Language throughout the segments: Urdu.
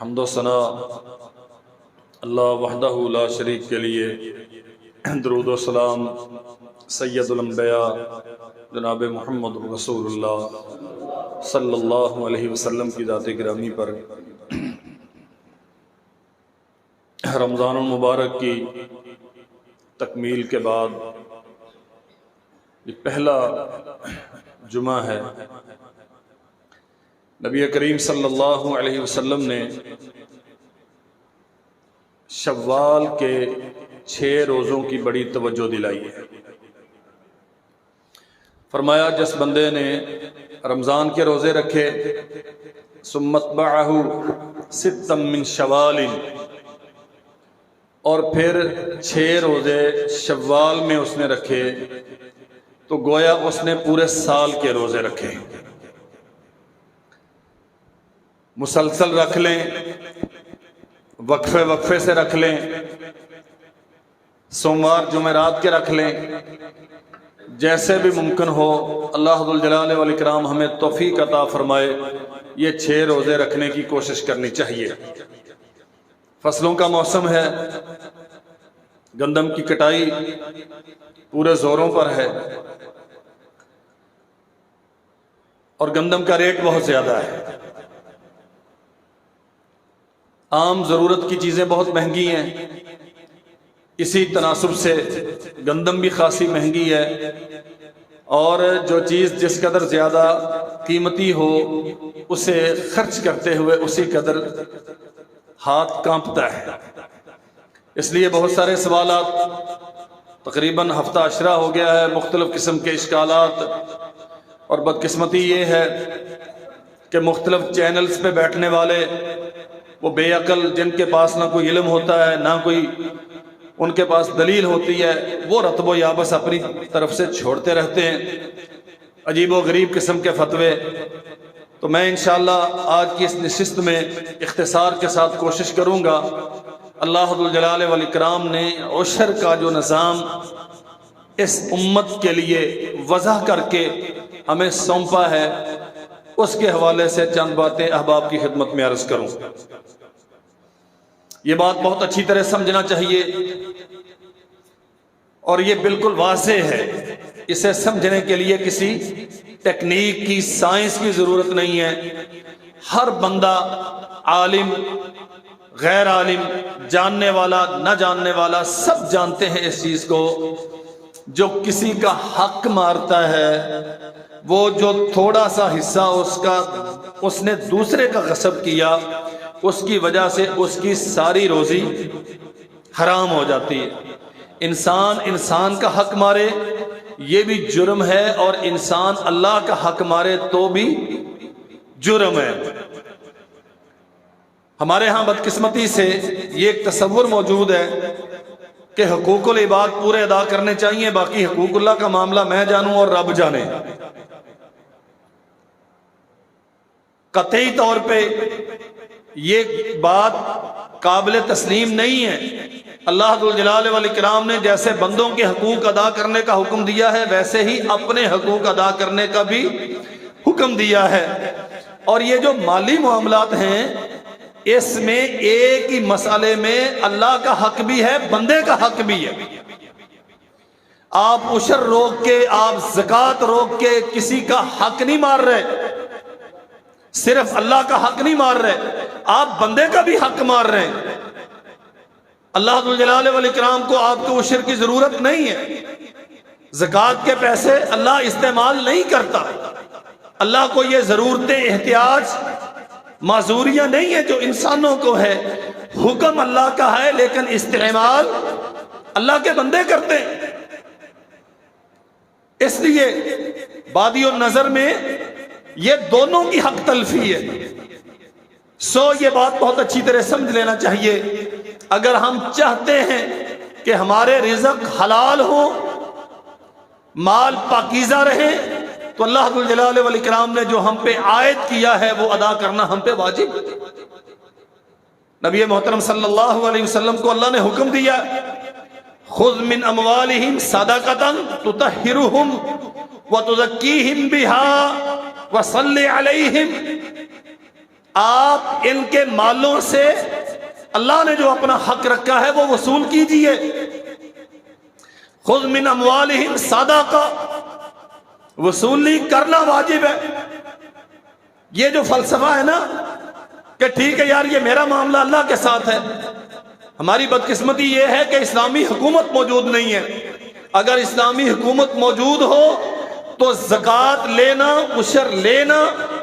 حمد و ثنا اللہ وحدہ لا شریک کے لیے، درود و سلام سید الانبیاء جناب محمد رسول اللہ صلی اللہ علیہ وسلم کی ذات گرامی پر۔ رمضان المبارک کی تکمیل کے بعد یہ پہلا جمعہ ہے۔ نبی کریم صلی اللہ علیہ وسلم نے شوال کے 6 روزوں کی بڑی توجہ دلائی ہے۔ فرمایا جس بندے نے رمضان کے روزے رکھے، ثم اتبعہ 6 من شوال، اور پھر 6 روزے شوال میں اس نے رکھے، تو گویا اس نے پورے سال کے روزے رکھے۔ مسلسل رکھ لیں، وقفے وقفے سے رکھ لیں، سوموار جمعرات کے رکھ لیں، جیسے بھی ممکن ہو۔ اللہ ذوالجلال والاکرام ہمیں توفیق عطا فرمائے، یہ 6 روزے رکھنے کی کوشش کرنی چاہیے۔ فصلوں کا موسم ہے، گندم کی کٹائی پورے زوروں پر ہے، اور گندم کا ریٹ بہت زیادہ ہے۔ عام ضرورت کی چیزیں بہت مہنگی ہیں، اسی تناسب سے گندم بھی خاصی مہنگی ہے، اور جو چیز جس قدر زیادہ قیمتی ہو اسے خرچ کرتے ہوئے اسی قدر ہاتھ کانپتا ہے۔ اس لیے بہت سارے سوالات، تقریباً ہفتہ عشرہ ہو گیا ہے، مختلف قسم کے اشکالات، اور بدقسمتی یہ ہے کہ مختلف چینلز پہ بیٹھنے والے وہ بے عقل، جن کے پاس نہ کوئی علم ہوتا ہے نہ کوئی ان کے پاس دلیل ہوتی ہے، وہ رتب و یابس اپنی طرف سے چھوڑتے رہتے ہیں، عجیب و غریب قسم کے فتوے۔ تو میں انشاءاللہ آج کی اس نشست میں اختصار کے ساتھ کوشش کروں گا۔ اللہ ذوالجلال والاکرام نے عشر کا جو نظام اس امت کے لیے وضع کر کے ہمیں سونپا ہے، اس کے حوالے سے چند باتیں احباب کی خدمت میں عرض کروں۔ یہ بات بہت اچھی طرح سمجھنا چاہیے، اور یہ بالکل واضح ہے، اسے سمجھنے کے لیے کسی ٹیکنیک کی، سائنس کی ضرورت نہیں ہے۔ ہر بندہ، عالم غیر عالم، جاننے والا نہ جاننے والا، سب جانتے ہیں اس چیز کو۔ جو کسی کا حق مارتا ہے، وہ جو تھوڑا سا حصہ اس نے دوسرے کا غصب کیا، اس کی وجہ سے اس کی ساری روزی حرام ہو جاتی ہے۔ انسان کا حق مارے یہ بھی جرم ہے، اور انسان اللہ کا حق مارے تو بھی جرم ہے۔ ہمارے ہاں بدقسمتی سے یہ ایک تصور موجود ہے کہ حقوق العباد پورے ادا کرنے چاہیے، باقی حقوق اللہ کا معاملہ میں جانوں اور رب جانے۔ قطعی طور پہ یہ بات قابل تسلیم نہیں ہے۔ اللہ ذوالجلال والاکرام نے جیسے بندوں کے حقوق ادا کرنے کا حکم دیا ہے، ویسے ہی اپنے حقوق ادا کرنے کا بھی حکم دیا ہے۔ اور یہ جو مالی معاملات ہیں، اس میں ایک ہی مسئلے میں اللہ کا حق بھی ہے، بندے کا حق بھی ہے۔ آپ عشر روک کے، آپ زکوٰۃ روک کے کسی کا حق نہیں مار رہے، صرف اللہ کا حق نہیں مار رہے، آپ بندے کا بھی حق مار رہے ہیں۔ اللہ ذوالجلال والاکرام کو آپ کو عشر کی ضرورت نہیں ہے، زکوٰۃ کے پیسے اللہ استعمال نہیں کرتا۔ اللہ کو یہ ضرورتیں، احتیاج، معذوریاں نہیں ہیں جو انسانوں کو ہے۔ حکم اللہ کا ہے، لیکن استعمال اللہ کے بندے کرتے ہیں۔ اس لیے بادی النظر میں یہ دونوں کی حق تلفی ہے۔ یہ بات بہت اچھی طرح سمجھ لینا چاہیے۔ اگر ہم چاہتے ہیں کہ ہمارے رزق حلال ہو، مال پاکیزہ رہے، تو اللہ ذوالجلال والاکرام نے جو ہم پہ عائد کیا ہے وہ ادا کرنا ہم پہ واجب۔ نبی محترم صلی اللہ علیہ وسلم کو اللہ نے حکم دیا، خذ من اموالہم صدقۃ تطہرہم وتزکیہم بہا وصلی علیہم، آپ ان کے مالوں سے اللہ نے جو اپنا حق رکھا ہے وہ وصول کیجئے. خذ من اموالہم صدقہ، وصولی کرنا واجب ہے. یہ جو فلسفہ ہے نا کہ ٹھیک ہے یار یہ میرا معاملہ اللہ کے ساتھ ہے، ہماری بدقسمتی یہ ہے کہ اسلامی حکومت موجود نہیں ہے. اگر اسلامی حکومت موجود ہو تو زکوٰۃ لینا، عشر لینا،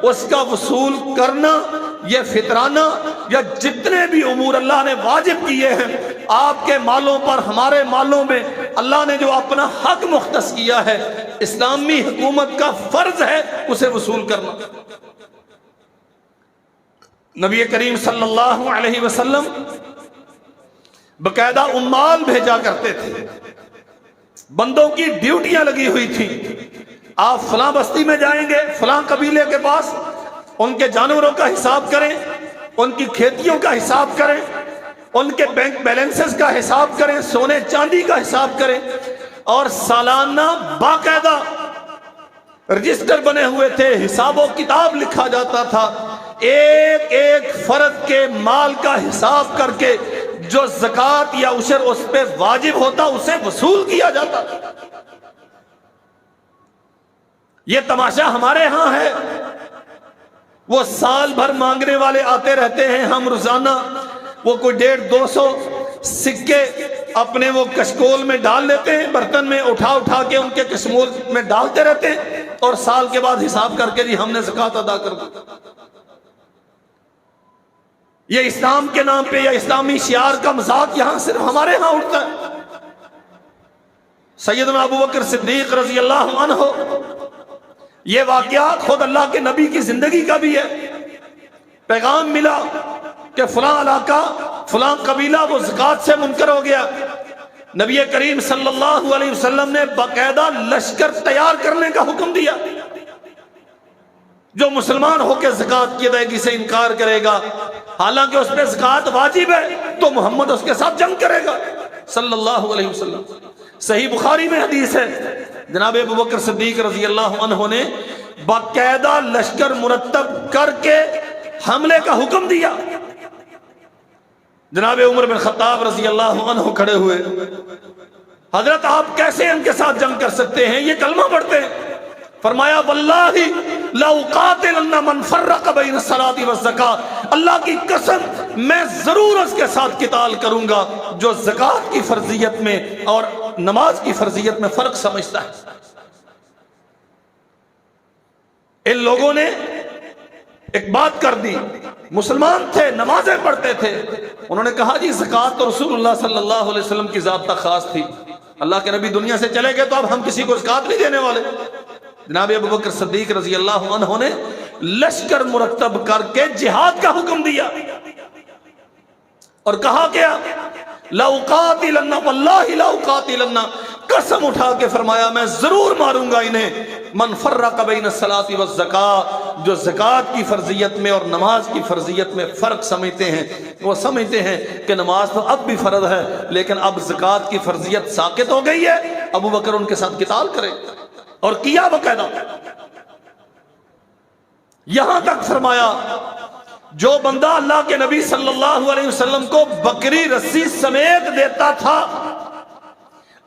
اس کا وصول کرنا، یہ فطرانہ یا جتنے بھی امور اللہ نے واجب کیے ہیں آپ کے مالوں پر، ہمارے مالوں میں اللہ نے جو اپنا حق مختص کیا ہے، اسلامی حکومت کا فرض ہے اسے وصول کرنا. نبی کریم صلی اللہ علیہ وسلم باقاعدہ عمال بھیجا کرتے تھے، بندوں کی ڈیوٹیاں لگی ہوئی تھیں. آپ فلاں بستی میں جائیں گے، فلاں قبیلے کے پاس، ان کے جانوروں کا حساب کریں، ان کی کھیتیوں کا حساب کریں، ان کے بینک بیلنسز کا حساب کریں، سونے چاندی کا حساب کریں. اور سالانہ باقاعدہ رجسٹر بنے ہوئے تھے، حساب و کتاب لکھا جاتا تھا، ایک ایک فرد کے مال کا حساب کر کے جو زکوٰۃ یا عشر اس پہ واجب ہوتا اسے وصول کیا جاتا. یہ تماشا ہمارے ہاں ہے، وہ سال بھر مانگنے والے آتے رہتے ہیں، ہم روزانہ وہ کوئی 150-200 سکے اپنے وہ کشکول میں ڈال لیتے ہیں، برتن میں اٹھا کے ان کے کشمول میں ڈالتے رہتے ہیں، اور سال کے بعد حساب کر کے جی ہم نے زکوٰۃ ادا کر دی. یہ اسلام کے نام پہ یا اسلامی شعار کا مذاق یہاں صرف ہمارے ہاں اٹھتا ہے. سیدنا ابوبکر صدیق رضی اللہ عنہ، یہ واقعہ خود اللہ کے نبی کی زندگی کا بھی ہے. پیغام ملا کہ فلاں علاقہ، فلاں قبیلہ وہ زکوٰۃ سے منکر ہو گیا. نبی کریم صلی اللہ علیہ وسلم نے باقاعدہ لشکر تیار کرنے کا حکم دیا. جو مسلمان ہو کے زکوٰۃ کی ادائیگی سے انکار کرے گا، حالانکہ اس پہ زکوٰۃ واجب ہے، تو محمد اس کے ساتھ جنگ کرے گا صلی اللہ علیہ وسلم. صحیح بخاری میں حدیث ہے، جناب ابوبکر صدیق رضی اللہ عنہ نے باقاعدہ لشکر مرتب کر کے حملے کا حکم دیا. جناب عمر بن خطاب رضی اللہ عنہ کھڑے ہوئے، حضرت آپ کیسے ان کے ساتھ جنگ کر سکتے ہیں، یہ کلمہ پڑھتے ہیں. فرمایا واللہ لأقاتلن من فرق بین الصلاۃ والزکاۃ، اللہ کی قسم میں ضرور اس کے ساتھ قتال کروں گا جو زکوٰۃ کی فرضیت میں اور نماز کی فرضیت میں فرق سمجھتا ہے. ان لوگوں نے ایک بات کر دی، مسلمان تھے، نمازیں پڑھتے تھے، انہوں نے کہا جی زکوٰۃ تو رسول اللہ صلی اللہ علیہ وسلم کی ذات تک خاص تھی، اللہ کے نبی دنیا سے چلے گئے تو اب ہم کسی کو زکوٰۃ نہیں دینے والے. جناب ابوبکر صدیق رضی اللہ عنہ نے لشکر مرتب کر کے جہاد کا حکم دیا اور کہا کیا، لأقاتلن واللہ لأقاتلن، قسم اٹھا کے فرمایا میں ضرور ماروں گا انہیں، من فرق بین الصلاۃ والزکاۃ، جو زکوٰۃ کی فرضیت میں اور نماز کی فرضیت میں فرق سمجھتے ہیں. وہ سمجھتے ہیں کہ نماز تو اب بھی فرض ہے لیکن اب زکوٰۃ کی فرضیت ساقط ہو گئی ہے، ابو بکر ان کے ساتھ قتال کرے، اور کیا باقاعدہ. یہاں تک فرمایا جو بندہ اللہ کے نبی صلی اللہ علیہ وسلم کو بکری رسی سمیت دیتا تھا،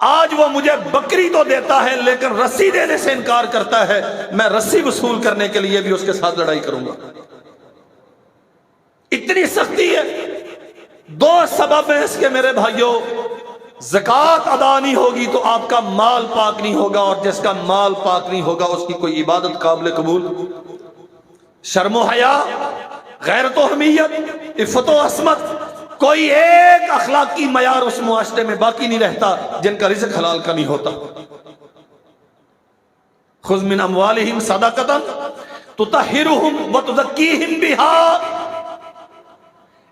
آج وہ مجھے بکری تو دیتا ہے لیکن رسی دینے سے انکار کرتا ہے، میں رسی وصول کرنے کے لیے بھی اس کے ساتھ لڑائی کروں گا. اتنی سختی ہے. دو سبب ہیں اس کے میرے بھائیوں، زکوٰۃ ادا نہیں ہوگی تو آپ کا مال پاک نہیں ہوگا، اور جس کا مال پاک نہیں ہوگا اس کی کوئی عبادت قابل قبول، شرم و حیا، غیرت و حمیت، عفت و عصمت، کوئی ایک اخلاقی معیار اس معاشرے میں باقی نہیں رہتا جن کا رزق حلال کا نہیں ہوتا. خذ من اموالہم صدقۃ تطہرہم وتزکیہم بہا،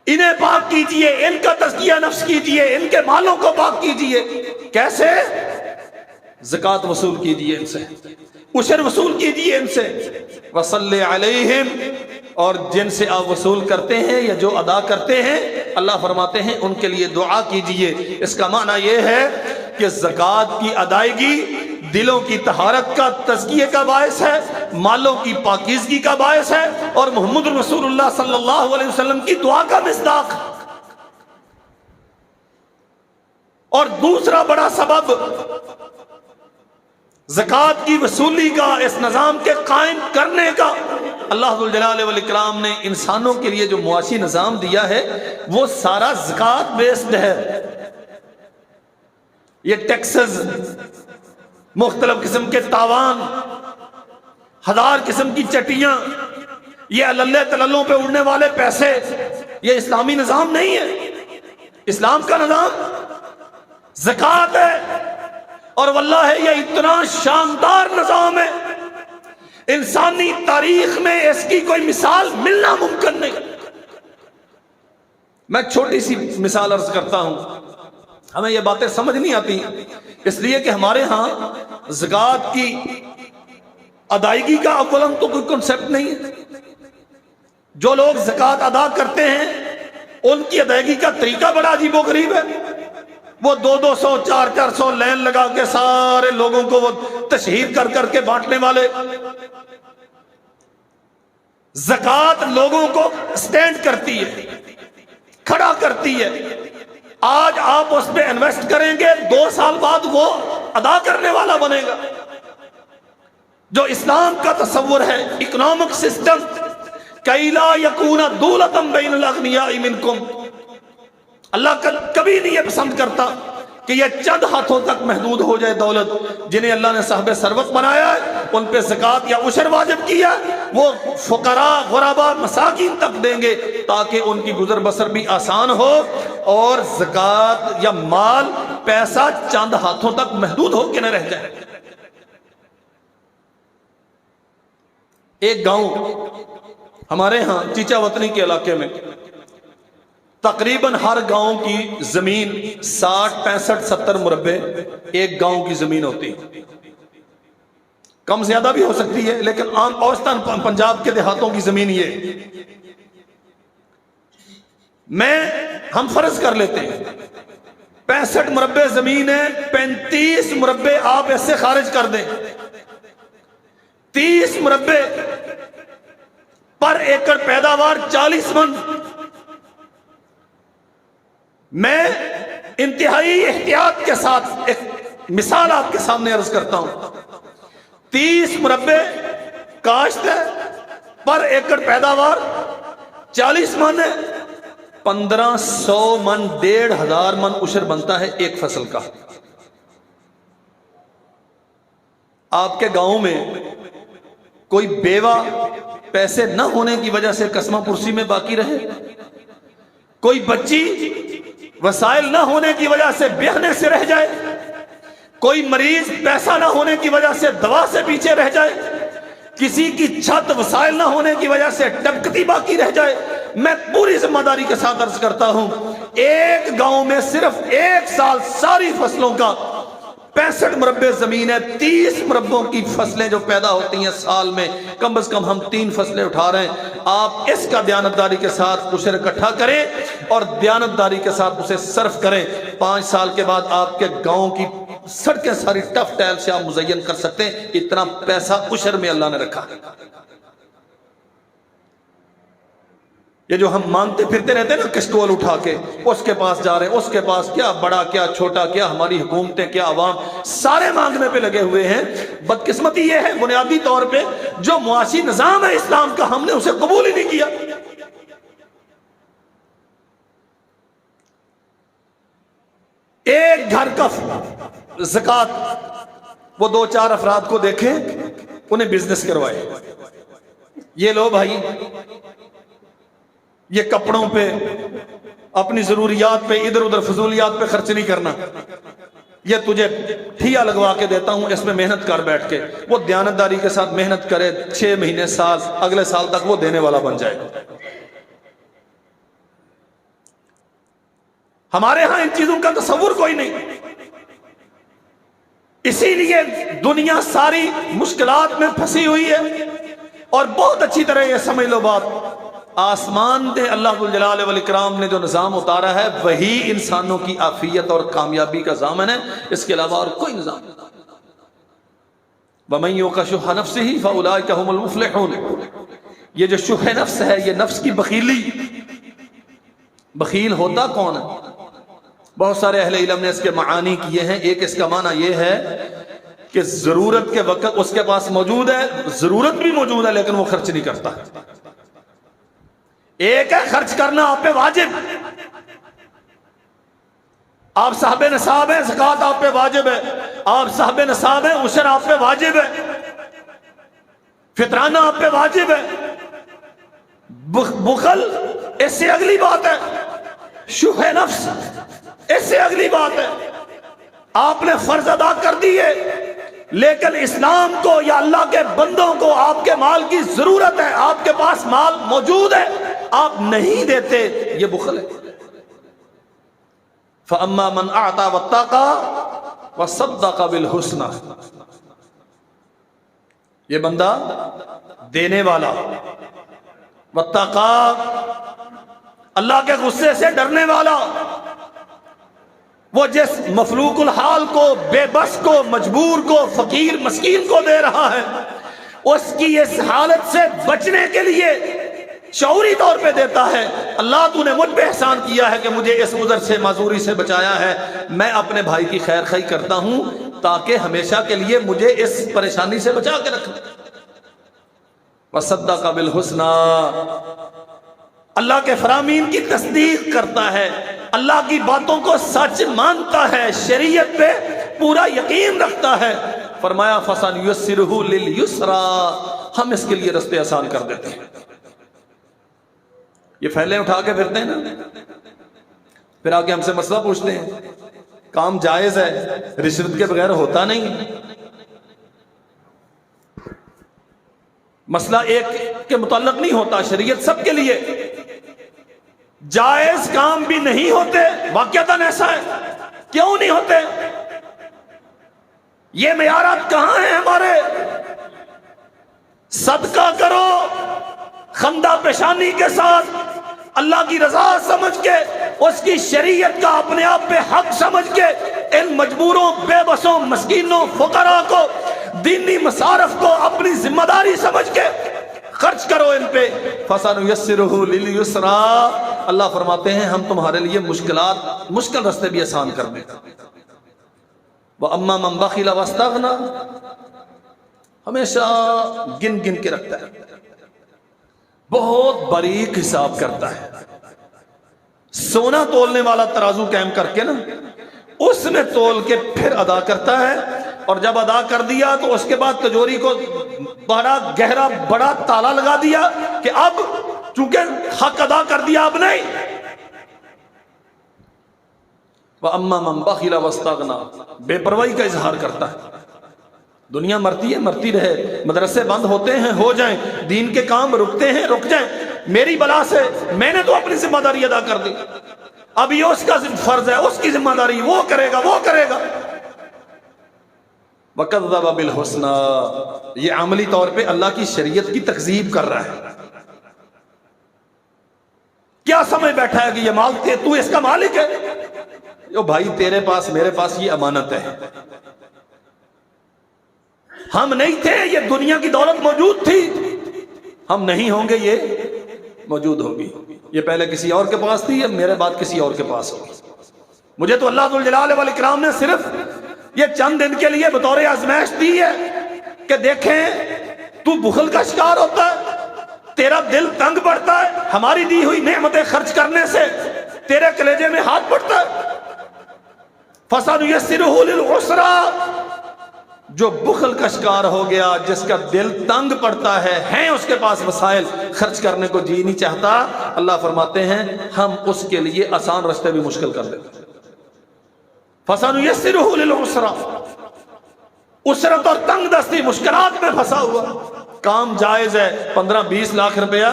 انہیں پاک کیجئے، ان کا تزکیہ نفس کیجئے، ان کے مالوں کو پاک کیجئے. کیسے؟ زکوٰۃ وصول کیجئے ان سے، عشر وصول کیجئے ان سے، وصلی علیہم، اور جن سے آپ وصول کرتے ہیں یا جو ادا کرتے ہیں اللہ فرماتے ہیں ان کے لیے دعا کیجئے. اس کا معنی یہ ہے کہ زکوٰۃ کی ادائیگی دلوں کی طہارت کا، تزکیے کا باعث ہے، مالوں کی پاکیزگی کا باعث ہے، اور محمد رسول اللہ صلی اللہ علیہ وسلم کی دعا کا مصداق۔ اور دوسرا بڑا سبب زکوٰۃ کی وصولی کا، اس نظام کے قائم کرنے کا، اللہ ذوالجلال والاکرام نے انسانوں کے لیے جو معاشی نظام دیا ہے وہ سارا زکوٰۃ بیسڈ ہے۔ یہ ٹیکسز، مختلف قسم کے تاوان، ہزار قسم کی چٹیاں، یہ اللہ تللوں پہ اڑنے والے پیسے، یہ اسلامی نظام نہیں ہے۔ اسلام کا نظام زکوٰۃ ہے، اور واللہ یہ اتنا شاندار نظام ہے، انسانی تاریخ میں اس کی کوئی مثال ملنا ممکن نہیں۔ میں چھوٹی سی مثال عرض کرتا ہوں، ہمیں یہ باتیں سمجھ نہیں آتی اس لیے کہ ہمارے ہاں زکوٰۃ کی ادائیگی کا اولاً تو کوئی کنسپٹ نہیں ہے۔ جو لوگ زکوٰۃ ادا کرتے ہیں ان کی ادائیگی کا طریقہ بڑا عجیب و غریب ہے۔ وہ 200 400 لین لگا کے سارے لوگوں کو وہ تشہیر کر کر کے بانٹنے والے۔ زکوٰۃ لوگوں کو سٹینڈ کرتی ہے، کھڑا کرتی ہے۔ آج آپ اس پہ انویسٹ کریں گے، 2 سال بعد وہ ادا کرنے والا بنے گا۔ جو اسلام کا تصور ہے، اکنامک سسٹم، کَإِ لَا يَكُونَ دُولَةً بَيْنَ الْأَغْنِيَاءِ مِنْكُمْ، اللہ کبھی نہیں یہ پسند کرتا کہ یہ چند ہاتھوں تک محدود ہو جائے دولت۔ جنہیں اللہ نے صاحب ثروت بنایا ہے ان پہ زکوٰۃ یا عشر واجب کیا، وہ فقراء، غرباء، مساکین تک دیں گے تاکہ ان کی گزر بسر بھی آسان ہو، اور زکوٰۃ یا مال، پیسہ چند ہاتھوں تک محدود ہو کے نہ رہ جائے۔ ایک گاؤں ہمارے ہاں چیچا وطنی کے علاقے میں، تقریباً ہر گاؤں کی زمین 60 65 70 مربع ایک گاؤں کی زمین ہوتی، کم زیادہ بھی ہو سکتی ہے، لیکن عام اوسطاً پنجاب کے دیہاتوں کی زمین یہ۔ ہم فرض کر لیتے ہیں 65 مربع زمین ہے، 35 مربع آپ اس سے خارج کر دیں، 30 مربع پر ایکڑ پیداوار 40 من۔ میں انتہائی احتیاط کے ساتھ ایک مثال آپ کے سامنے عرض کرتا ہوں۔ 30 مربع کاشت ہے، پر ایکڑ پیداوار 40 من ہے، 1500 من، 1500 من عشر بنتا ہے ایک فصل کا۔ آپ کے گاؤں میں کوئی بیوہ پیسے نہ ہونے کی وجہ سے قسمہ پرسی میں باقی رہے؟ کوئی بچی وسائل نہ ہونے کی وجہ سے بیاہنے سے رہ جائے؟ کوئی مریض پیسہ نہ ہونے کی وجہ سے دوا سے پیچھے رہ جائے؟ کسی کی چھت وسائل نہ ہونے کی وجہ سے ٹپکتی باقی رہ جائے؟ میں پوری ذمہ داری کے ساتھ عرض کرتا ہوں، ایک گاؤں میں صرف ایک سال ساری فصلوں کا 65 مربع زمین ہے، 30 مربعوں کی فصلیں جو پیدا ہوتی ہیں سال میں، کم از کم ہم 3 فصلیں اٹھا رہے ہیں۔ آپ اس کا دیانتداری کے ساتھ عشر اکٹھا کریں اور دیانتداری کے ساتھ اسے صرف کریں، 5 سال کے بعد آپ کے گاؤں کی سڑکیں ساری ٹف ٹائل سے آپ مزین کر سکتے ہیں۔ اتنا پیسہ عشر میں اللہ نے رکھا۔ یہ جو ہم مانگتے پھرتے رہتے ہیں نا کشکول اٹھا کے، اس کے پاس جا رہے ہیں، اس کے پاس، کیا بڑا کیا چھوٹا، کیا ہماری حکومتیں، کیا عوام، سارے مانگنے پہ لگے ہوئے ہیں۔ بدقسمتی یہ ہے بنیادی طور پہ جو معاشی نظام ہے اسلام کا، ہم نے اسے قبول ہی نہیں کیا۔ ایک گھر کا زکوٰۃ، وہ 2-4 افراد کو دیکھیں، انہیں بزنس کروائے، یہ لو بھائی، یہ کپڑوں پہ، اپنی ضروریات پہ، ادھر ادھر فضولیات پہ خرچ نہیں کرنا، یہ تجھے ٹھیا لگوا کے دیتا ہوں، اس میں محنت کر بیٹھ کے۔ وہ دیانتداری کے ساتھ محنت کرے، 6 مہینے، سال، اگلے سال تک وہ دینے والا بن جائے۔ ہمارے ہاں ان چیزوں کا تصور کوئی نہیں، اسی لیے دنیا ساری مشکلات میں پھنسی ہوئی ہے۔ اور بہت اچھی طرح یہ سمجھ لو بات، آسمان دے اللہ ذوالجلال والاکرام نے جو نظام اتارا ہے وہی انسانوں کی عافیت اور کامیابی کا ضامن ہے، اس کے علاوہ اور کوئی نظام نہیں۔ وَمَن يُوقَ شُحَّ نَفْسِهِ فَأُولَٰئِكَ هُمُ الْمُفْلِحُونَ. یہ جو شح نفس ہے، یہ نفس کی بخیلی. بخیل ہوتا کون ہے؟ بہت سارے اہل علم نے اس کے معانی کیے ہیں. ایک اس کا معنی یہ ہے کہ ضرورت کے وقت اس کے پاس موجود ہے، ضرورت بھی موجود ہے لیکن وہ خرچ نہیں کرتا. ایک ہے خرچ کرنا آپ پہ واجب، آپ صاحب نصاب ہیں، زکوٰۃ آپ پہ واجب ہے، آپ صاحب نصاب ہیں، عشر آپ پہ واجب ہے، فطرانہ آپ پہ واجب ہے. بخل اس سے اگلی بات ہے، شح نفس اس سے اگلی بات ہے. آپ نے فرض ادا کر دیے لیکن اسلام کو یا اللہ کے بندوں کو آپ کے مال کی ضرورت ہے، آپ کے پاس مال موجود ہے، آپ نہیں دیتے، یہ بخل ہے. فَأَمَّا مَنْ أَعْطَى وَاتَّقَى وَصَدَّقَ بِالْحُسْنَى. یہ بندہ دینے والا، وَاتَّقَى اللہ کے غصے سے ڈرنے والا. وہ جس مفلوق الحال کو، بے بس کو، مجبور کو، فقیر مسکین کو دے رہا ہے، اس کی اس حالت سے بچنے کے لیے شعوری طور پہ دیتا ہے. اللہ تو نے مجھ پہ احسان کیا ہے کہ مجھے اس عذر سے، معذوری سے بچایا ہے، میں اپنے بھائی کی خیر خواہی کرتا ہوں تاکہ ہمیشہ کے لیے مجھے اس پریشانی سے بچا کے رکھے. وَصَدَّقَ بِالْحُسْنَى اللہ کے فرامین کی تصدیق کرتا ہے، اللہ کی باتوں کو سچ مانتا ہے، شریعت پہ پورا یقین رکھتا ہے. فرمایا فَسَنُيَسِّرُهُ لِلْيُسْرَى ہم اس کے لیے رستے آسان کر دیتے ہیں. یہ پھیلے اٹھا کے پھرتے ہیں نا، پھر آ کے ہم سے مسئلہ پوچھتے ہیں. کام جائز ہے، رشوت کے بغیر ہوتا نہیں. مسئلہ ایک کے متعلق نہیں ہوتا، شریعت سب کے لیے. جائز کام بھی نہیں ہوتے، واقعتاً ایسا ہے. کیوں نہیں ہوتے؟ یہ معیارات کہاں ہیں ہمارے؟ صدقہ کرو خندہ پیشانی کے ساتھ، اللہ کی رضا سمجھ کے، اس کی شریعت کا اپنے آپ پہ حق سمجھ کے، ان مجبوروں، بے بسوں، مسکینوں، فقراء کو، دینی مصارف کو اپنی ذمہ داری سمجھ کے خرچ کرو ان پہ. فَسَنُيَسِّرُهُ لِلْيُسْرَى اللہ فرماتے ہیں ہم تمہارے لیے مشکل رستے بھی آسان کر دیں. وَأَمَّا مَنْ بَخِلَ وَاسْتَغْنَى ہمیشہ گن کے رکھتا ہے، بہت باریک حساب کرتا ہے. سونا تولنے والا ترازو قائم کر کے نا، اس میں تول کے پھر ادا کرتا ہے، اور جب ادا کر دیا تو اس کے بعد تجوری کو بڑا گہرا بڑا تالا لگا دیا کہ اب چونکہ حق ادا کر دیا اب نہیں. وَأَمَّا مَنْ بَخِلَ وَاسْتَغْنَى بے پرواہی کا اظہار کرتا ہے. دنیا مرتی ہے، مرتی رہے، مدرسے بند ہوتے ہیں، ہو جائیں، دین کے کام رکتے ہیں، رک جائیں، میری بلا سے میں نے تو اپنی ذمہ داری ادا کر دی، اب یہ اس کا فرض ہے، اس کی ذمہ داری وہ کرے گا. وَكَذَّبَ بِالْحُسْنَى یہ عملی طور پہ اللہ کی شریعت کی تکذیب کر رہا ہے. کیا سمجھ بیٹھا ہے کہ یہ مال تو اس کا مالک ہے؟ جو بھائی تیرے پاس میرے پاس یہ امانت ہے، ہم نہیں تھے، یہ دنیا کی دولت موجود تھی، ہم نہیں ہوں گے، یہ موجود ہوگی. یہ پہلے کسی اور کے پاس تھی، اب میرے بعد کسی اور کے پاس ہوگی. مجھے تو اللہ ذوالجلال والاکرام نے صرف یہ چند دن کے لیے بطور آزمائش دی ہے کہ دیکھیں تو بخل کا شکار ہوتا ہے، تیرا دل تنگ پڑتا ہے، ہماری دی ہوئی نعمتیں خرچ کرنے سے تیرے کلیجے میں ہاتھ پڑتا ہے. فَسَنُيَسِّرُهُ لِلْعُسْرَى جو بخل کا شکار ہو گیا، جس کا دل تنگ پڑتا ہے، ہیں اس کے پاس وسائل، خرچ کرنے کو جی نہیں چاہتا، اللہ فرماتے ہیں ہم اس کے لیے آسان راستے بھی مشکل کر دیتے ہیں. فَسَنُيَسِّرُهُ لِلْعُسْرَى اسرت اور تنگ دستی، مشکلات میں پھنسا ہوا، کام جائز ہے، 15-20 لاکھ روپیہ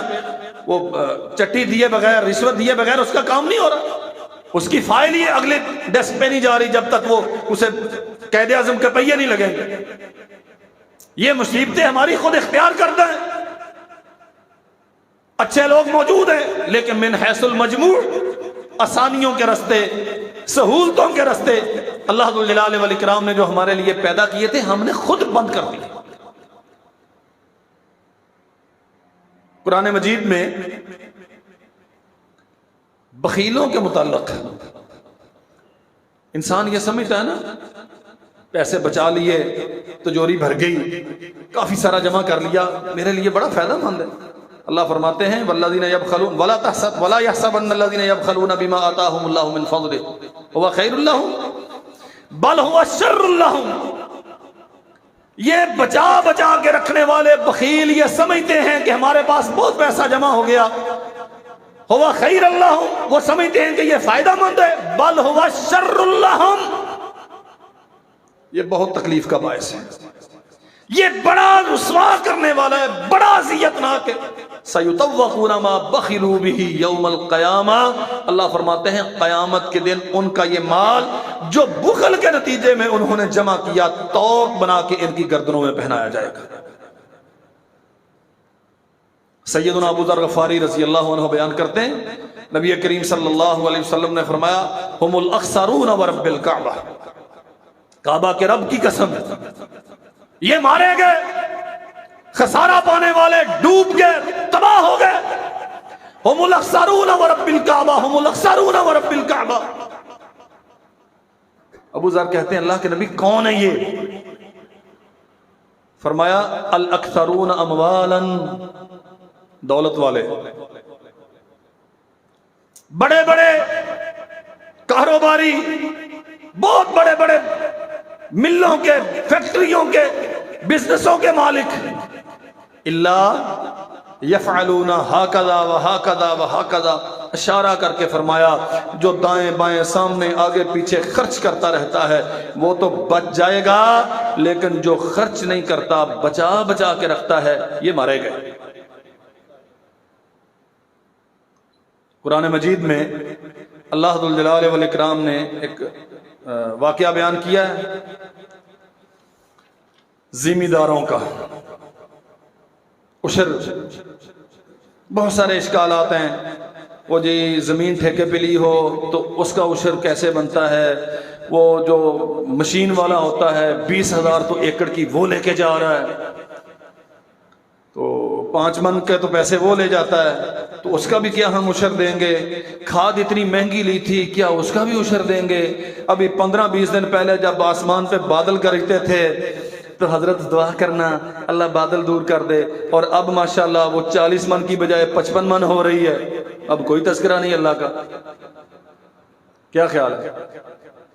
وہ چٹی دیے بغیر، رشوت دیے بغیر اس کا کام نہیں ہو رہا، اس کی فائل ہی اگلے ڈیسک پہ نہیں جا رہی جب تک وہ اسے قید اعظم کے پہیے نہیں لگیں گے. یہ مصیبتیں ہماری خود اختیار کرتے ہیں. اچھے لوگ موجود ہیں لیکن من حیث المجموع آسانیوں کے رستے، سہولتوں کے رستے اللہ ذوالجلال والاکرام نے جو ہمارے لیے پیدا کیے تھے ہم نے خود بند کر دیے. قرآن مجید میں بخیلوں کے متعلق انسان یہ سمجھتا ہے نا پیسے بچا لیے تجوری بھر گئی کافی سارا جمع کر لیا میرے لیے بڑا فائدہ مند ہے. اللہ فرماتے ہیں والذین یبخلون ولا یحسبن الذین یبخلون بما آتاہم اللہ من فضلہ هو خیر لہم بل هو شر لہم. یہ بچا بچا کے رکھنے والے بخیل یہ سمجھتے ہیں کہ ہمارے پاس بہت پیسہ جمع ہو گیا ہوا خیر لہم وہ سمجھتے ہیں کہ یہ فائدہ مند ہے بل ہوا شر لہم یہ بہت تکلیف کا باعث ہے یہ بڑا رسوا کرنے والا ہے بڑا اذیتناک ہے. سیطوقون ما بخلوا به یوم القیامہ اللہ فرماتے ہیں قیامت کے دن ان کا یہ مال جو بخل کے نتیجے میں انہوں نے جمع کیا توق بنا کے ان کی گردنوں میں پہنایا جائے گا. سیدنا ابو ذر غفاری رضی اللہ عنہ بیان کرتے ہیں نبی کریم صلی اللہ علیہ وسلم نے فرمایا ہم الاخسرون ورب الکعبہ کعبہ کے رب کی قسم یہ مارے گئے خسارہ پانے والے ڈوب گئے تباہ ہو گئے. ہم الاخسرون ورب الکعبہ ہم الاخسرون ورب الکعبہ. ابو ذر کہتے ہیں اللہ کے نبی کون ہے یہ؟ فرمایا الاکثرون اموالا دولت والے بڑے بڑے کاروباری بہت بڑے بڑے ملوں کے فیکٹریوں کے بزنسوں کے مالک اللہ یفعلون ہاکذا وہاکذا وہاکذا اشارہ کر کے فرمایا جو دائیں بائیں سامنے آگے پیچھے خرچ کرتا رہتا ہے وہ تو بچ جائے گا لیکن جو خرچ نہیں کرتا بچا بچا کے رکھتا ہے یہ مارے گئے. قرآن مجید میں اللہ ذو الجلال والاکرام نے ایک واقعہ بیان کیا ہے ذمہ داروں کا عشر. بہت سارے اشکالات ہیں وہ جی زمین ٹھیکے پہ لی ہو تو اس کا عشر کیسے بنتا ہے وہ جو مشین والا ہوتا ہے 20,000 تو ایکڑ کی وہ لے کے جا رہا ہے تو 5 من کے تو پیسے وہ لے جاتا ہے تو اس کا بھی کیا ہم عشر دیں گے. کھاد اتنی مہنگی لی تھی کیا اس کا بھی عشر دیں گے. ابھی 15-20 دن پہلے جب آسمان پہ بادل گرجتے تھے تو حضرت دعا کرنا اللہ بادل دور کر دے اور اب ماشاءاللہ وہ 40 من کی بجائے 55 من ہو رہی ہے. اب کوئی تذکرہ نہیں اللہ کا. کیا خیال ہے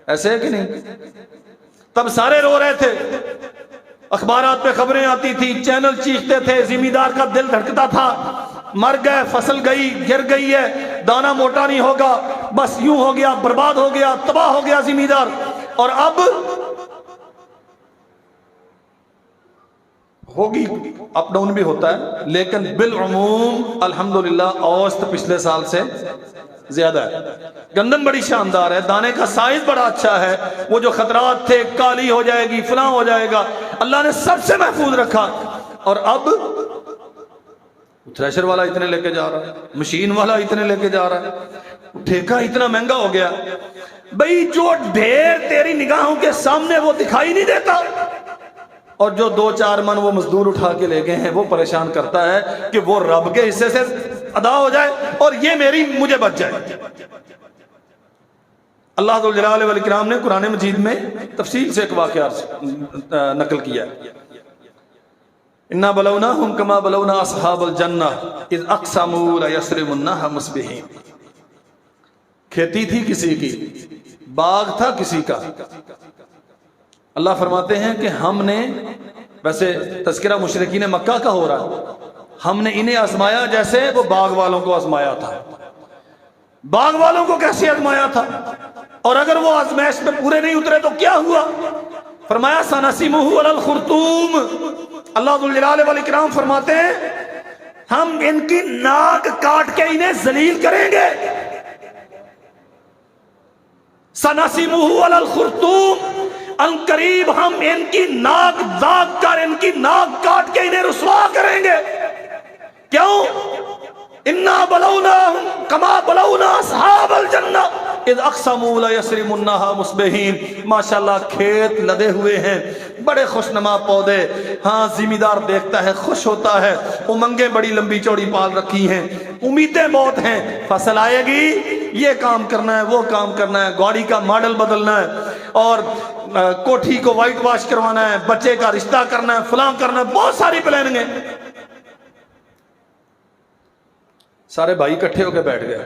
ایسے ہے کہ نہیں؟ تب سارے رو رہے تھے اخبارات پہ خبریں آتی تھی چینل چیختے تھے ذمہ دار کا دل دھڑکتا تھا مر گئے فصل گئی گر گئی ہے دانا موٹا نہیں ہوگا بس یوں ہو گیا برباد ہو گیا تباہ ہو گیا ذمہ دار. اور اب ہوگی اپ ڈاؤن بھی ہوتا ہے لیکن بالعموم الحمدللہ اوسط پچھلے سال سے زیادہ ہے. گندم بڑی شاندار ہے دانے کا سائز بڑا اچھا ہے وہ جو خطرات تھے کالی ہو جائے گی فلاں ہو جائے گا اللہ نے سب سے محفوظ رکھا. اور اب تھریشر والا اتنے لے کے جا رہا ہے مشین والا اتنے لے کے جا رہا ہے ٹھیکہ اتنا مہنگا ہو گیا. بھئی جو ڈھیر تیری نگاہوں کے سامنے وہ دکھائی نہیں دیتا اور جو 2-4 من وہ مزدور اٹھا کے لے گئے ہیں وہ پریشان کرتا ہے کہ وہ رب کے حصے سے ادا ہو جائے اور یہ میری مجھے بچ جائے. اللہ ذو الجلال والاکرام نے قرآن مجید میں تفصیل سے ایک واقعہ نقل کیا ہے انا بلوناہم کما بلونا اصحاب الجنہ اذ اقسموا لیصرمنها مصبحین. کھیتی تھی کسی کی باغ تھا کسی کا اللہ فرماتے ہیں کہ ہم نے ویسے تذکرہ مشرکین مکہ کا ہو رہا ہے ہم نے انہیں آزمایا جیسے وہ باغ والوں کو آزمایا تھا. باغ والوں کو کیسے آزمایا تھا اور اگر وہ آزمائش میں پورے نہیں اترے تو کیا ہوا؟ فرمایا سنسمہ علی الخرطوم. اللہ ذو الجلال والاکرام فرماتے ہیں ہم ان کی ناک کاٹ کے انہیں ذلیل کریں گے. سنسمہ علی الخرطوم ان قریب ہم ان کی ناک داغ کر ان کی ناک کاٹ کے انہیں رسوا کریں گے. کیوں؟ انا بلوناہم کما بلونا اصحاب الجنہ اذ اقسموا لیصرمنها مصبحین. ماشاءاللہ کھیت لدے ہوئے ہیں بڑے خوشنما پودے، ہاں زمیندار دیکھتا ہے خوش ہوتا ہے، امنگیں بڑی لمبی چوڑی پال رکھی ہیں، امیدیں بہت ہیں، فصل آئے گی یہ کام کرنا ہے، وہ کام کرنا ہے، گاڑی کا ماڈل بدلنا ہے، اور کوٹھی کو وائٹ واش کروانا ہے، بچے کا رشتہ کرنا ہے، فلاں کرنا ہے، بہت ساری پلاننگ ہیں۔ سارے بھائی اکٹھے ہو کے بیٹھ گئے،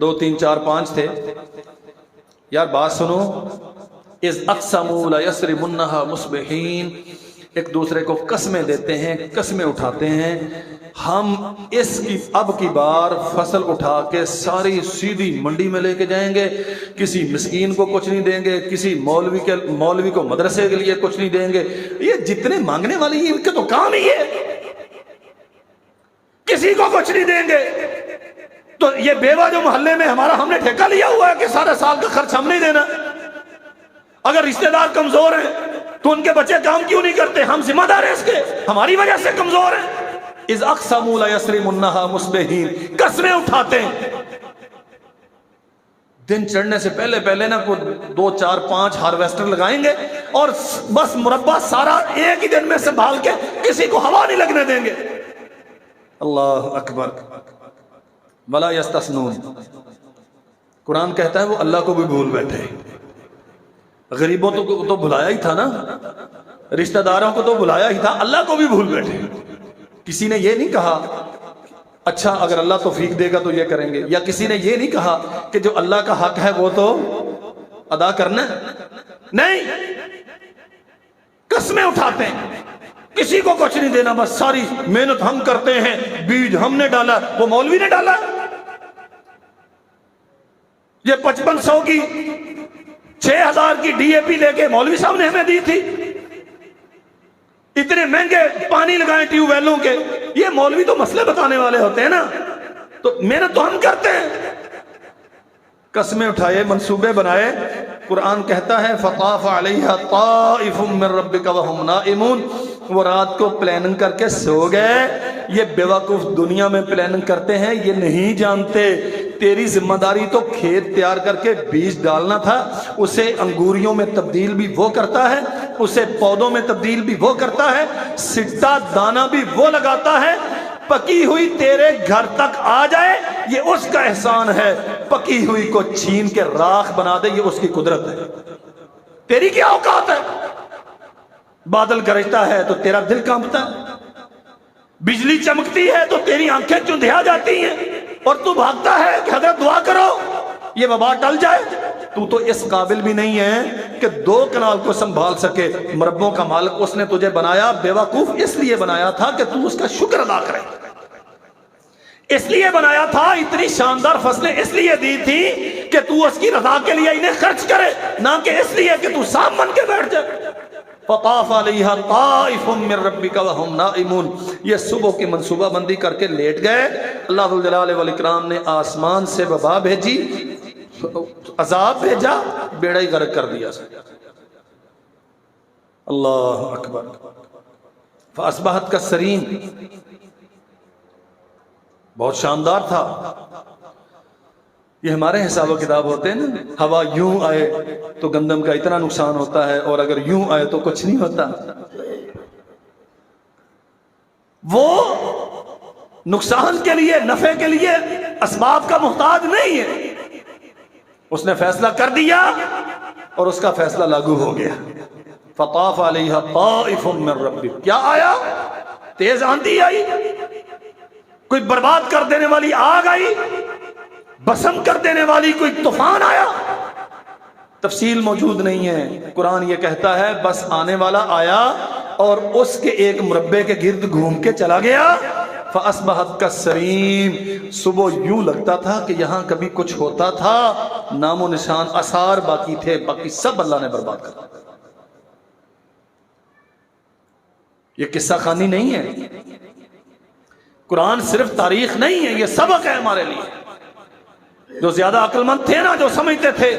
2 3 4 5 تھے، یار بات سنو، اذ اقسموا لیصرمنها مصبحین، ایک دوسرے کو قسمیں دیتے ہیں، قسمیں اٹھاتے ہیں، ہم اس کی اب کی بار فصل اٹھا کے ساری سیدھی منڈی میں لے کے جائیں گے، کسی مسکین کو کچھ نہیں دیں گے، کسی مولوی کو مدرسے کے لیے کچھ نہیں دیں گے، یہ جتنے مانگنے والے ہیں ان کے تو کام ہی ہے، کسی کو کچھ نہیں دیں گے۔ تو یہ بیوہ جو محلے میں ہم نے ٹھیکہ لیا ہوا ہے کہ سارے سال کا خرچ ہم نہیں دینا، اگر رشتہ دار کمزور ہیں تو ان کے بچے کام کیوں نہیں کرتے، ہم ذمہ دار ہیں اس کے، ہماری وجہ سے کمزور ہیں۔ اذ اقسموا لیصرمنها مصبحین، قسمیں اٹھاتے ہیں، دن چڑھنے سے پہلے پہلے نا 2 4 5 ہارویسٹر لگائیں گے اور بس مربع سارا ایک ہی دن میں سنبھال کے کسی کو ہوا نہیں لگنے دیں گے۔ اللہ اکبر، ولا یستثنون، قرآن کہتا ہے وہ اللہ کو بھی بھول بیٹھے، غریبوں کو تو بلایا ہی تھا نا، رشتہ داروں کو تو بلایا ہی تھا، اللہ کو بھی بھول بیٹھے۔ کسی نے یہ نہیں کہا اچھا اگر اللہ توفیق دے گا تو یہ کریں گے، یا کسی نے یہ نہیں کہا کہ جو اللہ کا حق ہے وہ تو ادا کرنا ہے، نہیں، قسمیں اٹھاتے ہیں، کسی کو کچھ نہیں دینا، بس ساری محنت ہم کرتے ہیں، بیج ہم نے ڈالا، وہ مولوی نے ڈالا، یہ 5500 کی 6000 کی ڈی اے پی لے کے مولوی صاحب نے ہمیں دی تھی، اتنے مہنگے پانی لگائیں ٹیوب ویلوں کے، یہ مولوی تو مسئلے بتانے والے ہوتے ہیں نا، تو محنت تو ہم کرتے ہیں۔ قسمیں اٹھائے، منصوبے بنائے، قرآن کہتا ہے فطاف علیہا طائف من ربک وہم نائمون، وہ رات کو پلاننگ کر کے سو گئے۔ یہ بیوقوف دنیا میں پلاننگ کرتے ہیں، یہ نہیں جانتے تیری ذمہ داری تو کھیت تیار کر کے بیج ڈالنا تھا، اسے انگوریوں میں تبدیل بھی وہ کرتا ہے، اسے پودوں میں تبدیل بھی وہ کرتا ہے، سٹا دانہ بھی وہ لگاتا ہے، پکی ہوئی تیرے گھر تک آ جائے یہ اس کا احسان ہے، پکی ہوئی کو چھین کے راکھ بنا دے یہ اس کی قدرت ہے۔ تیری کیا اوقات ہے؟ بادل گرجتا ہے تو تیرا دل کانپتا ہے، بجلی چمکتی ہے تو تیری آنکھیں چندھیا جاتی ہیں، اور تو بھاگتا ہے کہ حضرت دعا کرو یہ وبا ٹل جائے۔ تو اس قابل بھی نہیں ہے کہ 2 کنال کو سنبھال سکے۔ مربوں کا مالک اس نے تجھے بنایا بیوقوف اس لیے بنایا تھا کہ تو اس کا شکر ادا کرے، اس لیے بنایا تھا، اتنی شاندار فصلیں اس لیے دی تھی کہ تو اس کی رضا کے لیے انہیں خرچ کرے، نہ کہ اس لیے کہ تو صاحب بن کے بیٹھ جائے۔ فطاف علیہا طائف من ربک وہم نائمون، یہ صبح کی منصوبہ بندی کر کے لیٹ گئے۔ اللہ ذوالجلال والاکرام نے آسمان سے وبا بھیجی، عذاب بھیجا، بیڑا ہی غرق کر دیا۔ اللہ اکبر، فاصبحت کالصریم، بہت شاندار تھا۔ یہ ہمارے حساب و کتاب ہوتے ہیں نا، ہوا یوں آئے تو گندم کا اتنا نقصان ہوتا ہے، اور اگر یوں آئے تو کچھ نہیں ہوتا۔ وہ نقصان کے لیے، نفع کے لیے اسباب کا محتاج نہیں ہے، اس نے فیصلہ کر دیا اور اس کا فیصلہ لاگو ہو گیا۔ فطاف علیہا طائف من ربک، کیا آیا؟ تیز آندھی آئی، کوئی برباد کر دینے والی آگ آئی، بسم کر دینے والی کوئی طوفان آیا، تفصیل موجود نہیں ہے۔ قرآن یہ کہتا ہے بس آنے والا آیا اور اس کے ایک مربع کے گرد گھوم کے چلا گیا۔ فَأَصْبَحَتْ كَالصَّرِيمِ، صبح یوں لگتا تھا کہ یہاں کبھی کچھ ہوتا تھا، نام و نشان آثار باقی تھے، باقی سب اللہ نے برباد کر دیا۔ یہ قصہ خانی نہیں ہے، قرآن صرف تاریخ نہیں ہے، یہ سبق ہے ہمارے لیے۔ جو زیادہ عقل مند تھے نا، جو سمجھتے تھے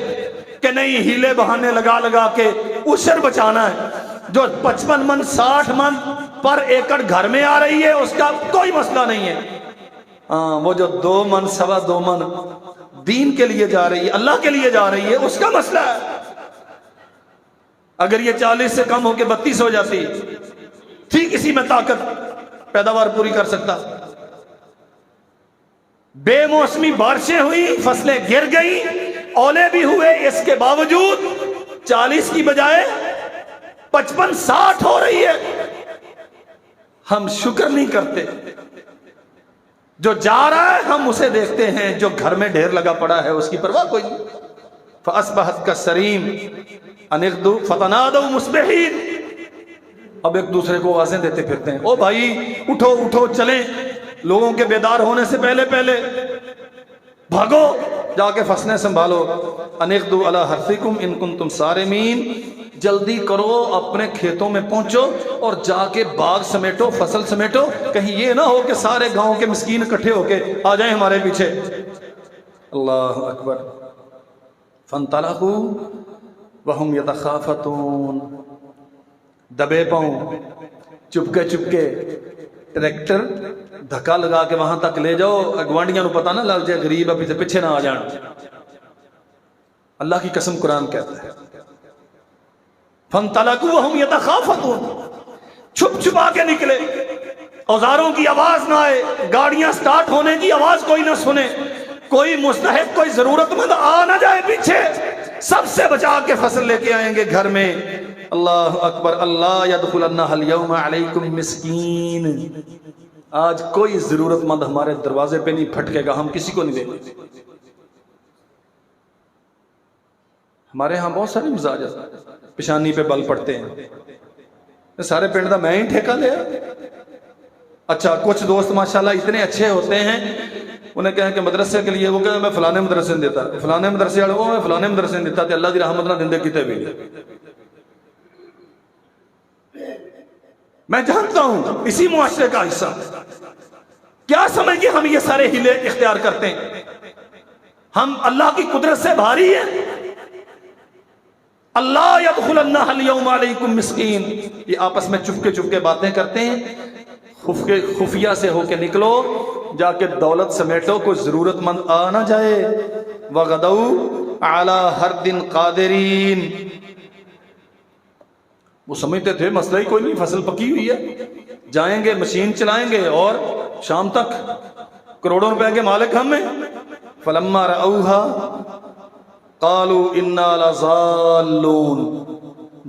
کہ نہیں ہیلے بہانے لگا لگا کے عشر بچانا ہے، جو 55 من 60 من پر ایکڑ گھر میں آ رہی ہے اس کا کوئی مسئلہ نہیں ہے، ہاں وہ جو 2 من 2.25 من دین کے لیے جا رہی ہے، اللہ کے لیے جا رہی ہے، اس کا مسئلہ ہے۔ اگر یہ 40 سے کم ہو کے 32 ہو جاتی تھی کسی میں طاقت پیداوار پوری کر سکتا. بے موسمی بارشیں ہوئی، فصلیں گر گئیں، اولے بھی ہوئے، اس کے باوجود 40 کی بجائے 55-60 ہو رہی ہے. ہم شکر نہیں کرتے. جو جا رہا ہے ہم اسے دیکھتے ہیں، جو گھر میں ڈھیر لگا پڑا ہے اس کی پرواہ کوئی نہیں. فَأَصْبَحَتْ كَالصَّرِيمِ أَنِ اغْدُوا فَتَنَادَوْا مُصْبِحِينَ. اب ایک دوسرے کو آوازیں دیتے پھرتے ہیں، او بھائی اٹھو اٹھو، چلیں، لوگوں کے بیدار ہونے سے پہلے پہلے بھاگو، جا کے فصلیں سنبھالو. أَنِ اغْدُوا عَلَىٰ حَرْثِكُمْ إِن كُنتُمْ صَارِمِينَ. جلدی کرو، اپنے کھیتوں میں پہنچو اور جا کے باغ سمیٹو، فصل سمیٹو. کہیں یہ نہ ہو کہ سارے گاؤں کے مسکین اکٹھے ہو کے آ جائیں ہمارے پیچھے. اللہ اکبر. فَانْطَلَقُوا وَهُمْ يَتَخَافَتُونَ. دبے پاؤں، چپکے چپکے ٹریکٹر دھکا لگا کے وہاں تک لے جاؤ، گوانڈیاں نو پتہ نہ لگ جائے، غریب ابھی سے پیچھے نہ آ جان. اللہ کی قسم قرآن کہتا ہے فَانْطَلَقُوا وَهُمْ يَتَخَافَتُونَ. چھپ چھپا کے نکلے، اوزاروں کی آواز نہ آئے، گاڑیاں سٹارٹ ہونے کی آواز کوئی نہ سنے، کوئی مستحق کوئی ضرورت مند آ نہ جائے پیچھے، سب سے بچا کے فصل لے کے آئیں گے گھر میں. اللہ اکبر. اللہ يَدْخُلَنَّهَا الْيَوْمَ عَلَيْكُمْ مِسْكِينٌ. آج کوئی ضرورت مند ہمارے دروازے پہ نہیں پھٹکے گا، ہم کسی کو نہیں دیں گے. ہمارے ہاں بہت سارے مزاج پیشانی پہ بل پڑتے ہیں، سارے پنڈ دا میں ہی ٹھیکہ لیا. اچھا کچھ دوست ماشاءاللہ اتنے اچھے ہوتے ہیں، انہیں کہیں کہ مدرسے کے لیے، وہ کہتے ہیں میں فلانے مدرسے میں دیتا، فلانے مدرسے والے وہ میں فلانے مدرسے میں دیتا، کہ اللہ دی رحمت نہ دندے کتے بھی. میں جانتا ہوں اسی معاشرے کا حصہ. کیا سمجھ کے ہم یہ سارے ہیلے اختیار کرتے ہیں؟ ہم اللہ کی قدرت سے بھاری ہیں. اللہ يدخلنها اليوم علیکم مسکین. یہ آپس میں چپکے چپکے باتیں کرتے ہیں. خفیہ سے ہو کے نکلو، جا کے دولت سمیٹو، کوئی ضرورت مند آ نہ جائے. وغدوا علی حرد قادرین. وہ سمجھتے تھے مسئلہ ہی کوئی نہیں، فصل پکی ہوئی ہے، جائیں گے مشین چلائیں گے اور شام تک کروڑوں روپے کے مالک ہم ہیں. فلما رأوها قالوا انا لضالون.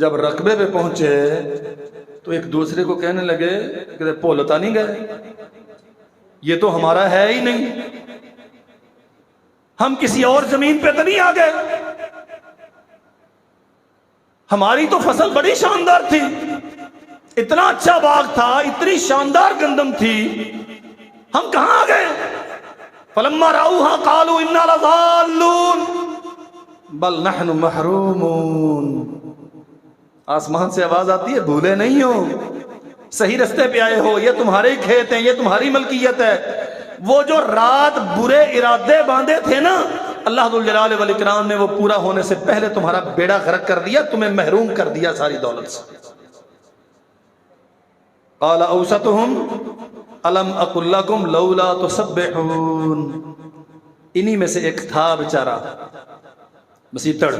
جب رقبے پہ پہنچے تو ایک دوسرے کو کہنے لگے کہ بھولتا نہیں گئے، یہ تو ہمارا ہے ہی نہیں، ہم کسی اور زمین پہ تو نہیں آ گئے، ہماری تو فصل بڑی شاندار تھی، اتنا اچھا باغ تھا، اتنی شاندار گندم تھی، ہم کہاں آ گئے؟ فلما رأوها قالوا انا لضالون بل نحن محرومون. آسمان سے آواز آتی ہے بھولے نہیں ہو، صحیح رستے پہ آئے ہو، یہ تمہارے کھیت ہیں، یہ تمہاری ملکیت ہے. وہ جو رات برے ارادے باندھے تھے نا، اللہ ذو الجلال والاکرام نے وہ پورا ہونے سے پہلے تمہارا بیڑا غرق کر دیا، تمہیں محروم کر دیا ساری دولت سے. قال اوسطهم الم اقل لكم لولا تسبحون. انہی میں سے ایک تھا بیچارہ مسیتڑ،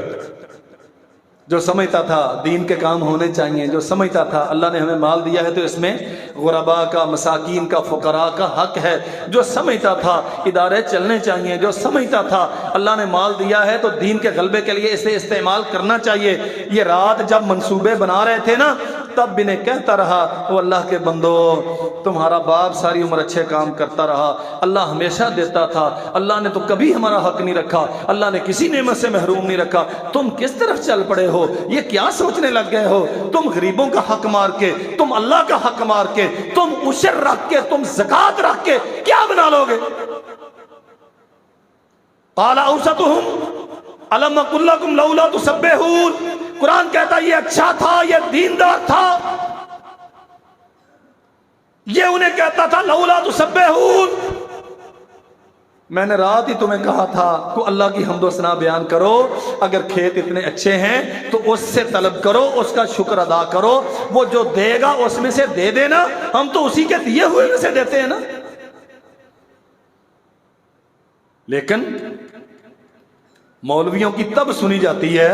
جو سمجھتا تھا دین کے کام ہونے چاہیے، جو سمجھتا تھا اللہ نے ہمیں مال دیا ہے تو اس میں غرباء کا، مساکین کا، فقراء کا حق ہے، جو سمجھتا تھا ادارے چلنے چاہیے، جو سمجھتا تھا اللہ نے مال دیا ہے تو دین کے غلبے کے لیے اسے استعمال کرنا چاہیے. یہ رات جب منصوبے بنا رہے تھے نا، تب بھی نے کہتا رہا وہ اللہ کے بندو، تمہارا باپ ساری عمر اچھے کام کرتا رہا، اللہ ہمیشہ دیتا تھا، اللہ نے تو کبھی ہمارا حق نہیں رکھا، اللہ نے کسی نعمت سے محروم نہیں رکھا، تم کس طرف چل پڑے ہو؟ یہ کیا سوچنے لگ گئے ہو؟ تم غریبوں کا حق مار کے، تم اللہ کا حق مار کے، تم عشر رکھ کے، تم زکوٰۃ رکھ کے کیا بنا لو گے؟ قال اوسطهم الم اقل لكم لولا تسبحون. قرآن کہتا یہ اچھا تھا، یہ دیندار تھا، یہ انہیں کہتا تھا لولا تسبحون. میں نے رات ہی تمہیں کہا تھا کہ اللہ کی حمد و ثنا بیان کرو، اگر کھیت اتنے اچھے ہیں تو اس سے طلب کرو، اس کا شکر ادا کرو، وہ جو دے گا اس میں سے دے دینا، ہم تو اسی کے دیے ہوئے میں سے دیتے ہیں نا. لیکن مولویوں کی تب سنی جاتی ہے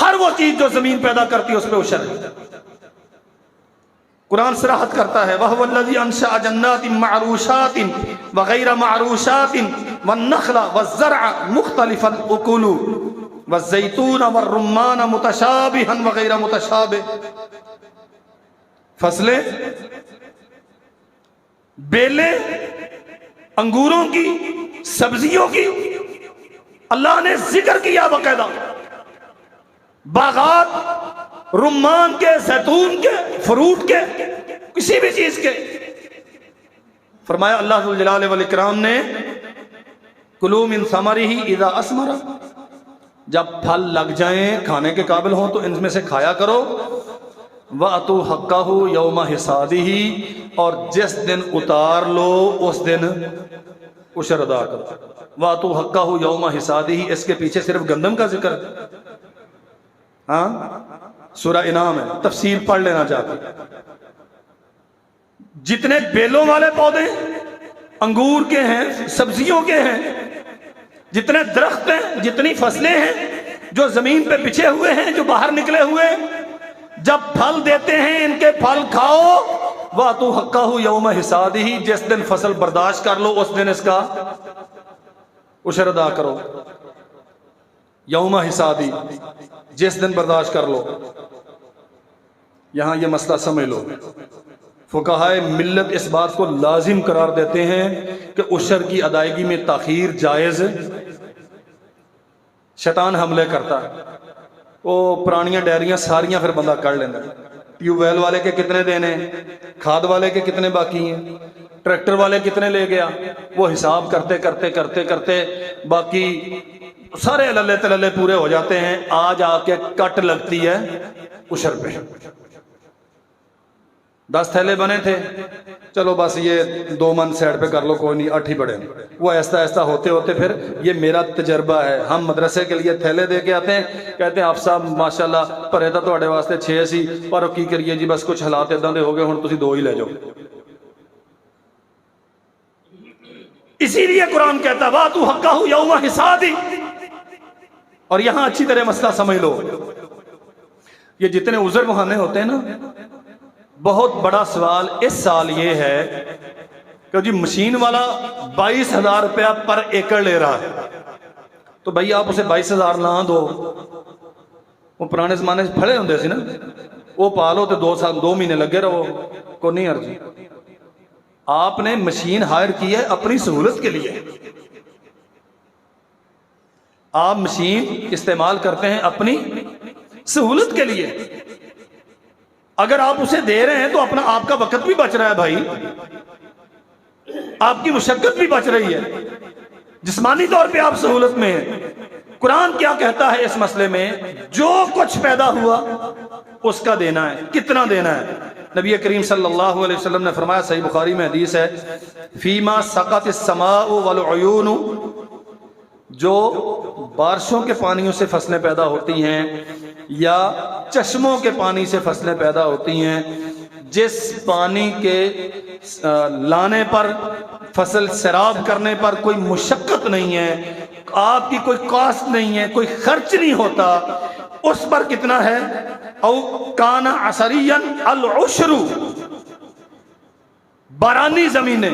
ہر وہ چیز جو زمین پیدا کرتی ہے اس پہ عشر ہے۔ قرآن صراحت کرتا ہے وَهُوَ الَّذِي أَنشَأَ جَنَّاتٍ مَعْرُوشَاتٍ وَغَيْرَ مَعْرُوشَاتٍ وَالنَّخْلَ وَالزَّرْعَ مُخْتَلِفَ الْأُكُلُ وَالزَّيْتُونَ وَالرُّمَّانَ مُتَشَابِهًا وَغَيْرَ مُتَشَابِهٍ۔ فصلیں، بیلیں، انگوروں کی، سبزیوں کی اللہ نے ذکر کیا باقاعدہ، باغات، رمان کے، زیتون کے، فروٹ کے، کسی بھی چیز کے، فرمایا اللہ ذو الجلال والاکرام نے کلوا من ثمرہ اذا اثمر، جب پھل لگ جائیں کھانے کے قابل ہوں تو ان میں سے کھایا کرو، وَأْتُوا حَقَّهُ يَوْمَ حِصَادِهِ، اور جس دن اتار لو اس دن عشر ادا کرو۔ وَأْتُوا حَقَّهُ يَوْمَ حِصَادِهِ، اس کے پیچھے صرف گندم کا ذکر ہے، ہاں سورہ انعام ہے، تفسیر پڑھ لینا چاہتے۔ جتنے بیلوں والے پودے انگور کے ہیں، سبزیوں کے ہیں، جتنے درخت ہیں، جتنی فصلیں ہیں جو زمین پہ بچھے ہوئے ہیں، جو باہر نکلے ہوئے ہیں، جب پھل دیتے ہیں ان کے پھل کھاؤ۔ وَأْتُوا حَقَّهُ يَوْمَ حِصَادِهِ، جس دن فصل برداشت کر لو اس دن اس کا عشر ادا کرو۔ یوم حصادی، جس دن برداشت کر لو۔ یہاں یہ مسئلہ سمجھ لو، فقہائے ملت اس بات کو لازم قرار دیتے ہیں کہ عشر کی ادائیگی میں تاخیر جائز، شیطان حملے کرتا ہے، وہ پرانیاں ڈیریاں ساریاں پھر بندہ کر لینا، ٹیوب ویل والے کے کتنے دینے، کھاد والے کے کتنے باقی ہیں، ٹریکٹر والے کتنے لے گیا، وہ حساب کرتے کرتے کرتے کرتے باقی سارے للے تللے پورے ہو جاتے ہیں، آج آ کے کٹ لگتی ہے عشر پہ۔ 10 تھیلے بنے تھے، چلو بس یہ 2 من سائڈ پہ کر لو، کوئی نہیں 8 ہی بڑے، وہ ایسا ایسا ہوتے ہوتے پھر یہ میرا تجربہ ہے، ہم مدرسے کے لیے تھیلے دے کے آتے ہیں، کہتے ہیں آپ صاحب ماشاءاللہ پرے تو تہاڈے واسطے 6 سی، پر کی کریے جی بس کچھ حالات اداں دے ہو گئے، ہن تسی 2 ہی لے جاؤ۔ اسی لیے قرآن کہتا ہے وَأْتُوا حَقَّهُ يَوْمَ حِصَادِهِ۔ اور یہاں اچھی طرح مسئلہ سمجھ لو، یہ جتنے عذر بہانے ہوتے ہیں نا، بہت بڑا سوال اس سال یہ ہے کہ جی مشین والا 22,000 روپیہ پر ایکڑ لے رہا ہے، تو بھائی آپ اسے 22,000 نہ دو، وہ پرانے زمانے سے پھڑے ہوندے سی نا، وہ پالو تو 2 مہینے لگے رہو، کو نہیں عرضی۔ آپ نے مشین ہائر کی ہے اپنی سہولت کے لیے، آپ مشین استعمال کرتے ہیں اپنی سہولت کے لیے، اگر آپ اسے دے رہے ہیں تو اپنا آپ کا وقت بھی بچ رہا ہے بھائی، آپ کی مشقت بھی بچ رہی ہے، جسمانی طور پہ آپ سہولت میں ہیں۔ قرآن کیا کہتا ہے اس مسئلے میں؟ جو کچھ پیدا ہوا اس کا دینا ہے، کتنا دینا ہے؟ نبی کریم صلی اللہ علیہ وسلم نے فرمایا، صحیح بخاری میں حدیث ہے، فیما سقط السماء والعیون، جو بارشوں کے پانیوں سے فصلیں پیدا ہوتی ہیں یا چشموں کے پانی سے فصلیں پیدا ہوتی ہیں، جس پانی کے لانے پر، فصل سیراب کرنے پر کوئی مشقت نہیں ہے، آپ کی کوئی کاسٹ نہیں ہے، کوئی خرچ نہیں ہوتا، اس پر کتنا ہے؟ او کان عصریا العشر، بارانی زمینیں،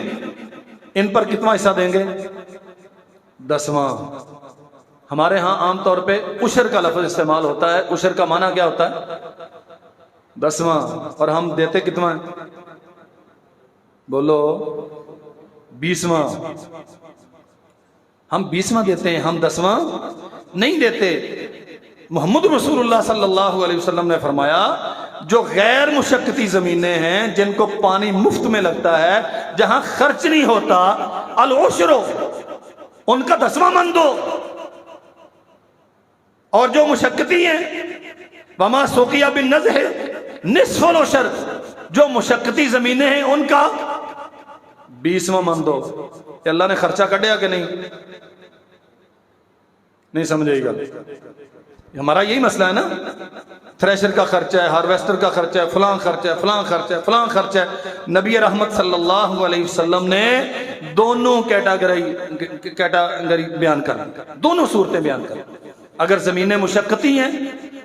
ان پر کتنا حصہ دیں گے؟ 10واں۔ ہمارے ہاں عام طور پہ عشر کا لفظ استعمال ہوتا ہے، عشر کا معنی کیا ہوتا ہے؟ 10واں، اور ہم دیتے کتنا ہے؟ بولو 20واں۔ ہم 20واں دیتے ہیں، ہم 10واں نہیں دیتے۔ محمد رسول اللہ صلی اللہ علیہ وسلم نے فرمایا، جو غیر مشقتی زمینیں ہیں، جن کو پانی مفت میں لگتا ہے، جہاں خرچ نہیں ہوتا، العشر، ان کا 10واں من دو۔ اور جو مشقتی ہیں، وما سقیا بالنضح نصف العشر، جو مشقتی زمینیں ہیں ان کا 20واں من دو۔ کہ اللہ نے خرچہ کٹیا کہ نہیں سمجھے گا؟ ہمارا یہی مسئلہ ہے نا، تھریشر کا خرچہ ہے، ہارویسٹر کا خرچہ ہے، فلاں خرچہ ہے، فلاں خرچہ ہے، فلاں خرچہ ہے۔ نبی رحمت صلی اللہ علیہ وسلم نے دونوں کیٹاگری بیان کر، دونوں صورتیں بیان کر۔ اگر زمینیں مشقتی ہیں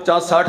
50-60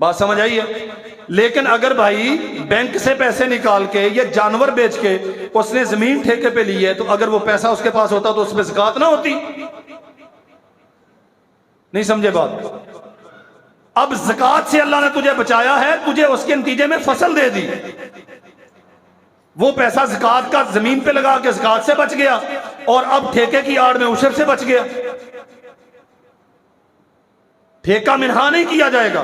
بات سمجھ آئی ہے؟ لیکن اگر بھائی بینک سے پیسے نکال کے یا جانور بیچ کے اس نے زمین ٹھیکے پہ لی ہے، تو اگر وہ پیسہ اس کے پاس ہوتا تو اس پہ زکات نہ ہوتی؟ نہیں سمجھے بات؟ اب زکات سے اللہ نے تجھے بچایا ہے، تجھے اس کے نتیجے میں فصل دے دی، وہ پیسہ زکات کا زمین پہ لگا کے زکات سے بچ گیا، اور اب ٹھیکے کی آڑ میں عشر سے بچ گیا۔ ٹھیکہ منہا نہیں کیا جائے گا۔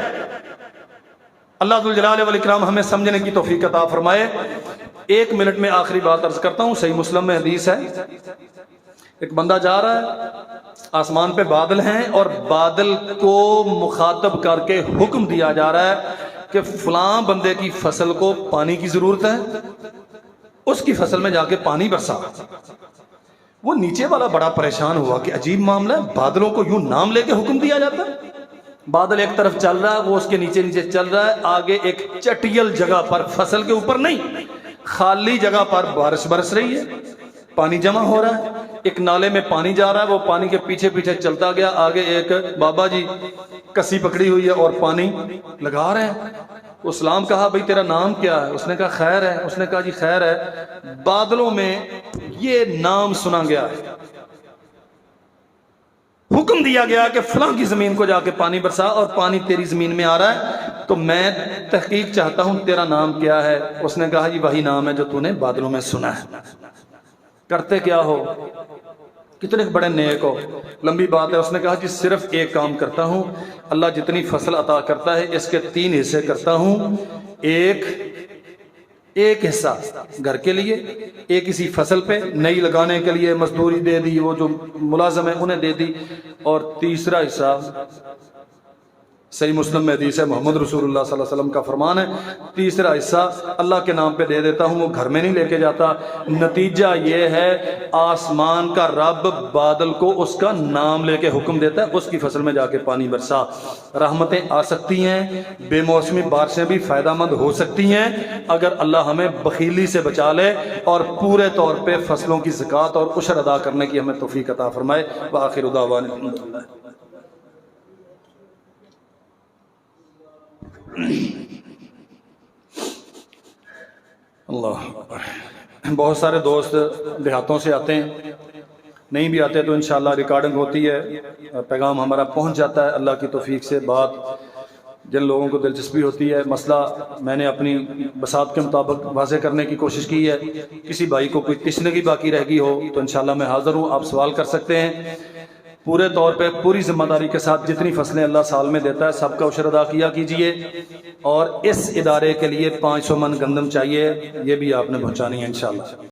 اللہ ذوالجلال والاکرام ہمیں سمجھنے کی توفیق عطا فرمائے۔ 1 منٹ میں آخری بات عرض کرتا ہوں، صحیح مسلم میں حدیث ہے، ایک بندہ جا رہا ہے، آسمان پہ بادل ہیں، اور بادل کو مخاطب کر کے حکم دیا جا رہا ہے کہ فلاں بندے کی فصل کو پانی کی ضرورت ہے، اس کی فصل میں جا کے پانی برسا۔ وہ نیچے والا بڑا پریشان ہوا کہ عجیب معاملہ ہے، بادلوں کو یوں نام لے کے حکم دیا جاتا ہے۔ بادل ایک طرف چل رہا ہے، وہ اس کے نیچے نیچے چل رہا ہے، آگے ایک چٹیل جگہ پر، فصل کے اوپر نہیں، خالی جگہ پر بارش برس رہی ہے، پانی جمع ہو رہا ہے، ایک نالے میں پانی جا رہا ہے، وہ پانی کے پیچھے پیچھے چلتا گیا، آگے ایک بابا جی کسی پکڑی ہوئی ہے اور پانی لگا رہے ہیں۔ اسلام کہا بھئی تیرا نام کیا ہے؟ اس نے کہا خیر ہے۔ اس نے کہا جی خیر ہے، بادلوں میں یہ نام سنا گیا ہے، حکم دیا گیا کہ فلاں کی زمین کو جا کے پانی برسا، اور پانی تیری زمین میں آ رہا ہے، تو میں تحقیق چاہتا ہوں تیرا نام کیا ہے؟ اس نے کہا جی وہی نام ہے جو تو نے بادلوں میں سنا ہے۔ کرتے کیا ہو؟ کتنے بڑے نیک ہو؟ لمبی بات ہے۔ اس نے کہا جی صرف ایک کام کرتا ہوں، اللہ جتنی فصل عطا کرتا ہے اس کے 3 حصے کرتا ہوں، ایک حصہ گھر کے لیے، ایک اسی فصل پہ نئی لگانے کے لیے مزدوری دے دی، وہ جو ملازم ہے انہیں دے دی، اور تیسرا حصہ صحیح مسلم میں حدیث ہے، محمد رسول اللہ صلی اللہ علیہ وسلم کا فرمان ہے، تیسرا حصہ اللہ کے نام پہ دے دیتا ہوں، وہ گھر میں نہیں لے کے جاتا۔ نتیجہ یہ ہے آسمان کا رب بادل کو اس کا نام لے کے حکم دیتا ہے، اس کی فصل میں جا کے پانی برسا۔ رحمتیں آ سکتی ہیں، بے موسمی بارشیں بھی فائدہ مند ہو سکتی ہیں، اگر اللہ ہمیں بخیلی سے بچا لے اور پورے طور پہ فصلوں کی زکوٰۃ اور عشر ادا کرنے کی ہمیں توفیق عطا فرمائے۔ وآخر دعوانا الحمدللہ۔ اللہ، بہت سارے دوست دیہاتوں سے آتے ہیں، نہیں بھی آتے تو انشاءاللہ ریکارڈنگ ہوتی ہے، پیغام ہمارا پہنچ جاتا ہے اللہ کی توفیق سے۔ بات جن لوگوں کو دلچسپی ہوتی ہے، مسئلہ میں نے اپنی بساط کے مطابق واضح کرنے کی کوشش کی ہے۔ کسی بھائی کو کوئی تشنگی باقی رہ گئی ہو تو انشاءاللہ میں حاضر ہوں، آپ سوال کر سکتے ہیں۔ پورے طور پہ پوری ذمہ داری کے ساتھ جتنی فصلیں اللہ سال میں دیتا ہے سب کا عشر ادا کیا کیجئے، اور اس ادارے کے لیے 500 من گندم چاہیے، یہ بھی آپ نے پہنچانی ہے انشاءاللہ۔